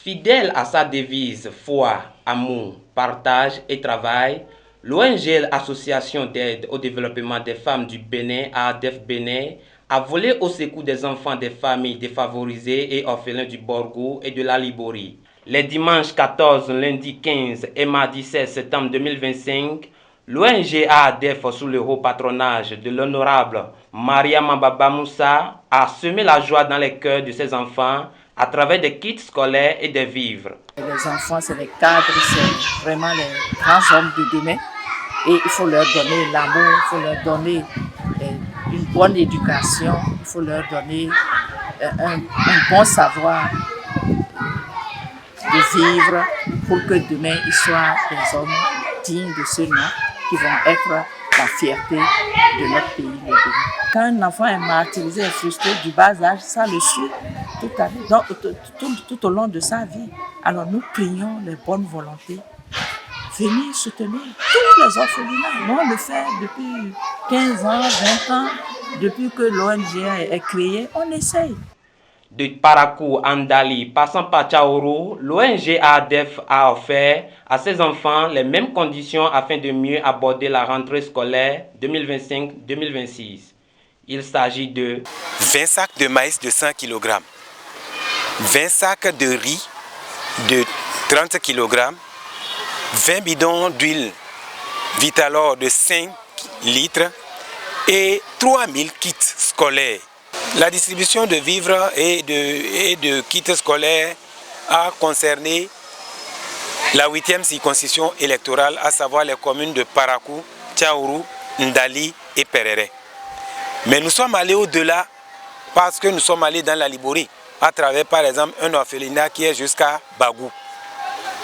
Fidèle à sa devise foi, amour, partage et travail, l'ONG Association d'aide au développement des femmes du Bénin, AADF Bénin, a volé au secours des enfants des familles défavorisées et orphelins du Borgou et de la Liborie. Les dimanches 14, lundi 15 et mardi 16 septembre 2025, l'ONG AADF, sous le haut patronage de l'honorable Maria Mababa Moussa, a semé la joie dans les cœurs de ses enfants à travers des kits scolaires et des vivres. Les enfants, c'est les cadres, c'est vraiment les grands hommes de demain. Et il faut leur donner l'amour, il faut leur donner une bonne éducation, il faut leur donner un bon savoir de vivre pour que demain ils soient des hommes dignes de ce nom qui vont être la fierté de notre pays, le Bénin. Quand un enfant est martyrisé et frustré du bas âge, ça le suit tout au long de sa vie. Alors nous prions les bonnes volontés. Venir soutenir tous les orphelinats. Nous, on le fait depuis 15 ans, 20 ans, depuis que l'ONG est créée, on essaye. De Parakou, Andali, passant par Tchaourou, l'ONG AADF a offert à ses enfants les mêmes conditions afin de mieux aborder la rentrée scolaire 2025-2026. Il s'agit de 20 sacs de maïs de 100 kg, 20 sacs de riz de 30 kg, 20 bidons d'huile Vitalor de 5 litres et 3000 kits scolaires. La distribution de vivres et de kits scolaires a concerné la 8e circonscription électorale, à savoir les communes de Parakou, Tchaourou, Ndali et Perere. Mais nous sommes allés au-delà parce que nous sommes allés dans la Liborie, à travers par exemple un orphelinat qui est jusqu'à Bagou.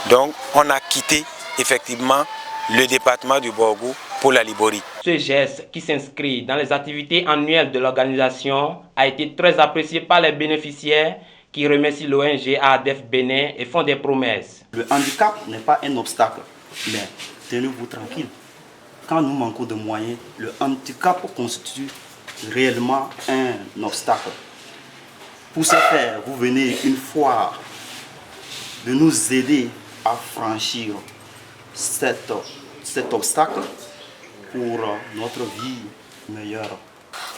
Donc on a quitté effectivement le département du Borgou pour la Liborie. Ce geste, qui s'inscrit dans les activités annuelles de l'organisation, a été très apprécié par les bénéficiaires qui remercient l'ONG AADF Bénin et font des promesses. Le handicap n'est pas un obstacle, mais tenez-vous tranquille. Quand nous manquons de moyens, le handicap constitue réellement un obstacle. Pour ce faire, vous venez une fois de nous aider à franchir cet obstacle pour notre vie meilleure.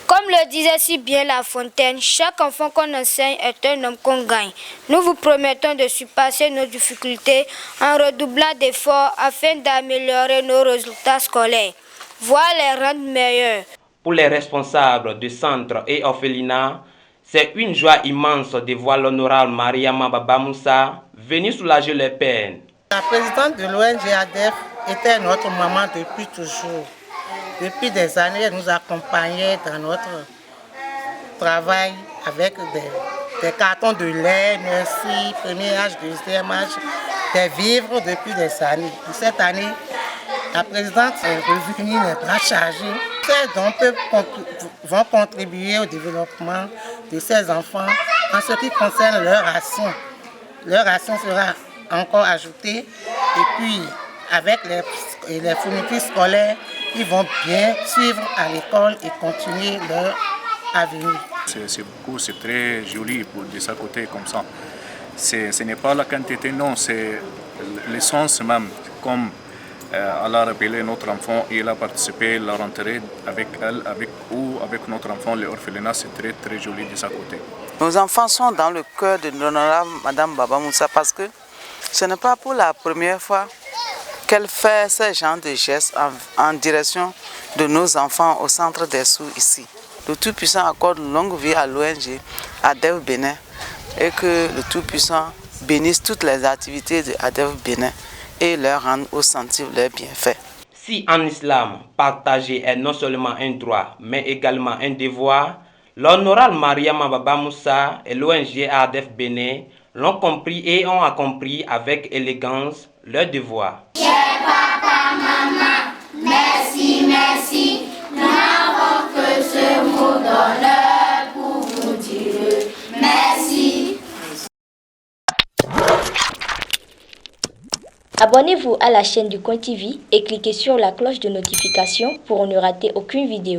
Comme le disait si bien La Fontaine, chaque enfant qu'on enseigne est un homme qu'on gagne. Nous vous promettons de surpasser nos difficultés en redoublant d'efforts afin d'améliorer nos résultats scolaires, voire les rendre meilleurs. Pour les responsables de centres et orphelinats, c'est une joie immense de voir l'honorable Maria Mababa Moussa venir soulager les peines. La présidente de l'ONG AADF était notre maman depuis toujours. Depuis des années, elle nous accompagnait dans notre travail avec des cartons de lait, merci, premier âge, deuxième âge, des vivres depuis des années. Cette année, la présidente est revenue les bras chargés. Ces dons vont contribuer au développement de ces enfants en ce qui concerne leur ration. Leur ration sera encore ajoutée et puis avec les fournitures scolaires, ils vont bien suivre à l'école et continuer leur avenir. C'est très joli pour de ce côté comme ça. Ce n'est pas la quantité, non, c'est l'essence même. Comme elle a rappelé notre enfant et elle a participé à la rentrée avec elle, avec notre enfant, l'orphelinat, c'est très très joli de ce côté. Nos enfants sont dans le cœur de l'honorable Madame Baba Moussa parce que ce n'est pas pour la première fois qu'elle fait ce genre de gestes en direction de nos enfants au centre des sourds ici. Le Tout-Puissant accorde une longue vie à l'ONG AADF Bénin et que le Tout-Puissant bénisse toutes les activités de AADF Bénin et leur rende au centre leurs bienfaits. Si en islam, partager est non seulement un droit, mais également un devoir, l'honorable Maria Mababa Moussa et l'ONG AADF Bénin l'ont compris et ont accompli avec élégance leur devoir. Papa, maman, merci, merci. Nous n'avons que ce mot d'honneur pour vous dire merci. Abonnez-vous à la chaîne du Coin TV et cliquez sur la cloche de notification pour ne rater aucune vidéo.